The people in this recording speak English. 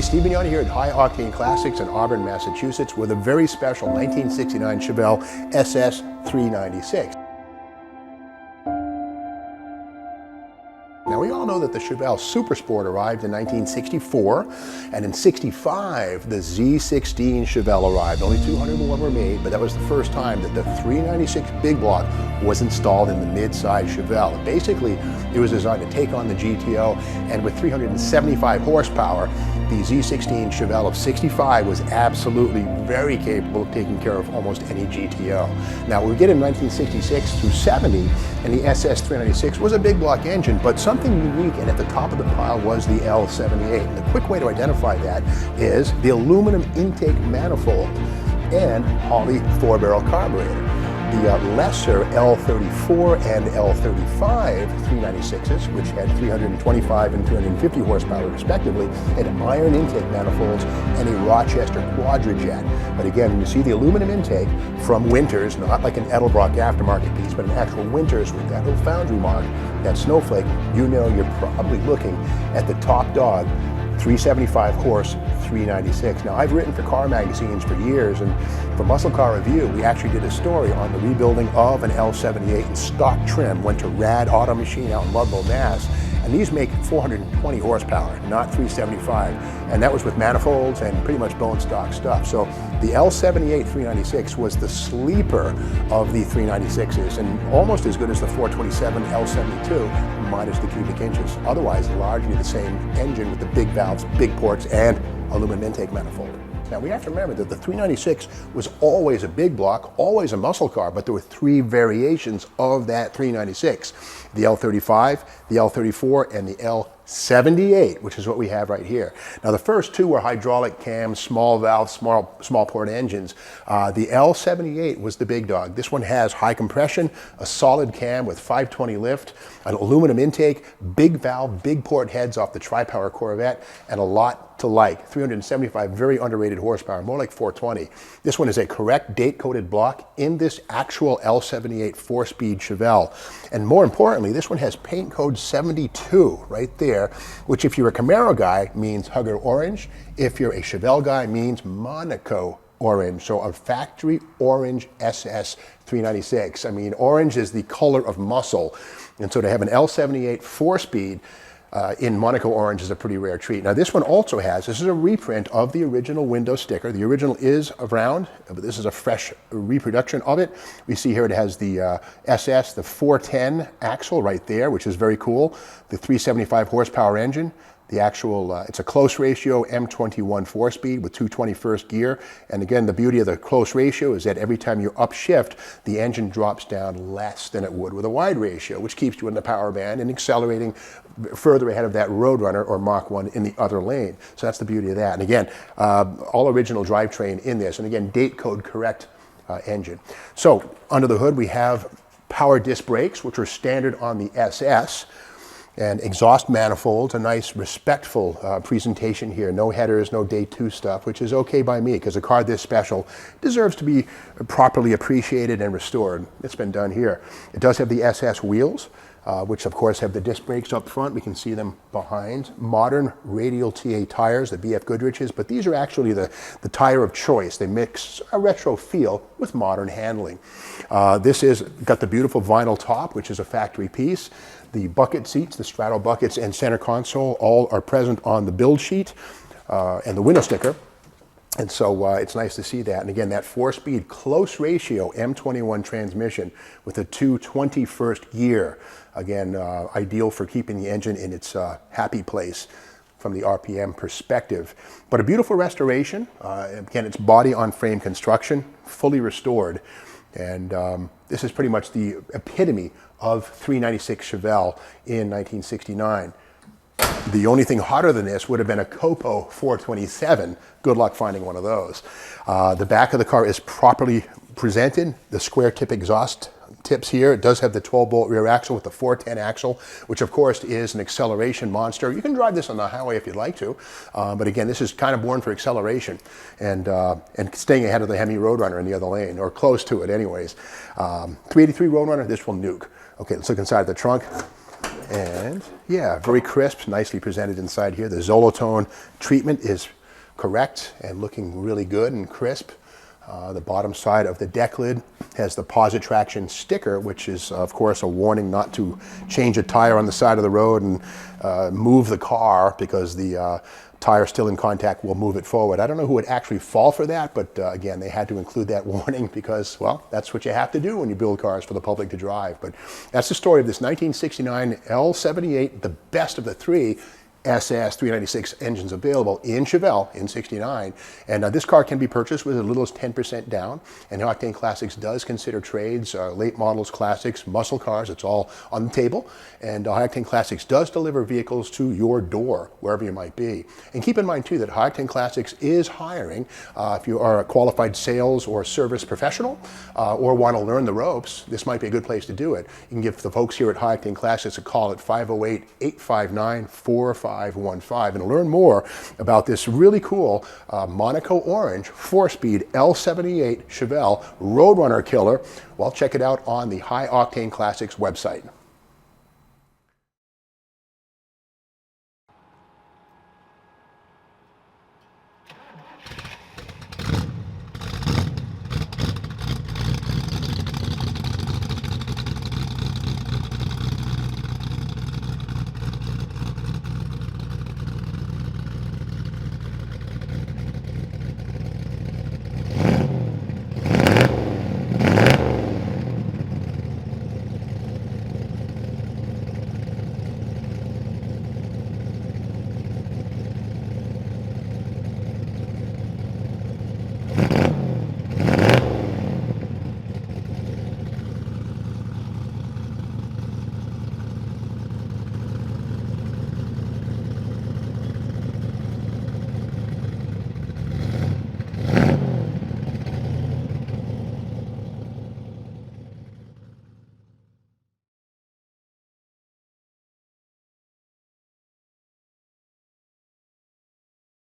Steve Mignani here at High Octane Classics in Auburn, Massachusetts with a very special 1969 Chevelle SS 396. Now we all know that the Chevelle Super Sport arrived in 1964, and in 65 the Z16 Chevelle arrived. Only 201 were made, but that was the first time that the 396 big block was installed in the mid-size Chevelle. Basically, it was designed to take on the GTO, and with 375 horsepower, the Z16 Chevelle of 65 was absolutely very capable of taking care of almost any GTO. Now we get in 1966 through 70, and the SS 396 was a big block engine, but something unique, and at the top of the pile was the L78. And the quick way to identify that is the aluminum intake manifold and Holley 4-barrel carburetor. The lesser L34 and L35 396s, which had 325 and 250 horsepower respectively, had iron intake manifolds and a Rochester quadrajet. But again, when you see the aluminum intake from Winters, not like an Edelbrock aftermarket piece, but an actual Winters with that little foundry mark, that snowflake, you know you're probably looking at the top dog 375 horse 396. Now, I've written for car magazines for years, and for Muscle Car Review, we actually did a story on the rebuilding of an L78 in stock trim. Went to Rad Auto Machine out in Ludlow, Mass. And these make 420 horsepower, not 375. And that was with manifolds and pretty much bone stock stuff. So the L78 396 was the sleeper of the 396s, and almost as good as the 427 L72, minus the cubic inches. Otherwise, largely the same engine with the big valves, big ports, and aluminum intake manifold. Now we have to remember that the 396 was always a big block, always a muscle car, but there were three variations of that 396. The L35, the L34, and the L78, which is what we have right here. Now the first two were hydraulic cam, small valve, small port engines. The L78 was the big dog. This one has high compression, a solid cam with 520 lift, an aluminum intake, big valve, big port heads off the tri-power Corvette, and a lot to like. 375 very underrated horsepower, more like 420. This one is a correct date-coded block in this actual L78 4-speed Chevelle. And more importantly, this one has paint code 72 right there, which if you're a Camaro guy means Hugger Orange. If you're a Chevelle guy means Monaco Orange. So a factory orange SS 396. I mean, orange is the color of muscle. And so to have an L78 4-speed in Monaco Orange is a pretty rare treat. Now this one also has, this is a reprint of the original window sticker. The original is around, but this is a fresh reproduction of it. We see here it has the SS, the 410 axle right there, which is very cool. The 375 horsepower engine. The actual, it's a close ratio M21 4-speed with 221st gear. And again, the beauty of the close ratio is that every time you upshift, the engine drops down less than it would with a wide ratio, which keeps you in the power band and accelerating further ahead of that Roadrunner or Mach 1 in the other lane. So that's the beauty of that. And again, all original drivetrain in this. And again, date code correct engine. So under the hood, we have power disc brakes, which are standard on the SS. And exhaust manifolds, a nice respectful presentation here. No headers, no day 2 stuff, which is okay by me because a car this special deserves to be properly appreciated and restored. It's been done here. It does have the SS wheels, which of course have the disc brakes up front. We can see them behind. Modern radial TA tires, the BF Goodrich's, but these are actually the tire of choice. They mix a retro feel with modern handling. This is got the beautiful vinyl top, which is a factory piece. The bucket seats, the straddle buckets and center console, all are present on the build sheet and the window sticker. And so it's nice to see that. And again, that 4-speed close ratio M21 transmission with a 221st gear. Again, ideal for keeping the engine in its happy place from the RPM perspective. But a beautiful restoration. Again, it's body on frame construction, fully restored. And this is pretty much the epitome of 396 Chevelle in 1969. The only thing hotter than this would have been a Copo 427. Good luck finding one of those. The back of the car is properly presented. The square tip exhaust tips here. It does have the 12-bolt rear axle with the 410 axle, which of course is an acceleration monster. You can drive this on the highway if you'd like to, but again, this is kind of born for acceleration and staying ahead of the Hemi Roadrunner in the other lane, or close to it anyways. 383 Roadrunner, this will nuke. Okay, let's look inside the trunk. And yeah, very crisp, nicely presented inside here. The Zolatone treatment is correct and looking really good and crisp. The bottom side of the deck lid has the Posit Traction sticker, which is, of course, a warning not to change a tire on the side of the road and move the car, because the tire still in contact will move it forward. I don't know who would actually fall for that, but again, they had to include that warning because, well, that's what you have to do when you build cars for the public to drive. But that's the story of this 1969 L78, the best of the three SS 396 engines available in Chevelle in 69. And this car can be purchased with as little as 10% down. And Octane Classics does consider trades, late models, classics, muscle cars. It's all on the table. And Octane Classics does deliver vehicles to your door, wherever you might be. And keep in mind, too, that Octane Classics is hiring. If you are a qualified sales or service professional or want to learn the ropes, this might be a good place to do it. You can give the folks here at Octane Classics a call at 508-859-4515 and to learn more about this really cool Monaco Orange 4-speed L78 Chevelle Roadrunner killer, well, check it out on the High Octane Classics website.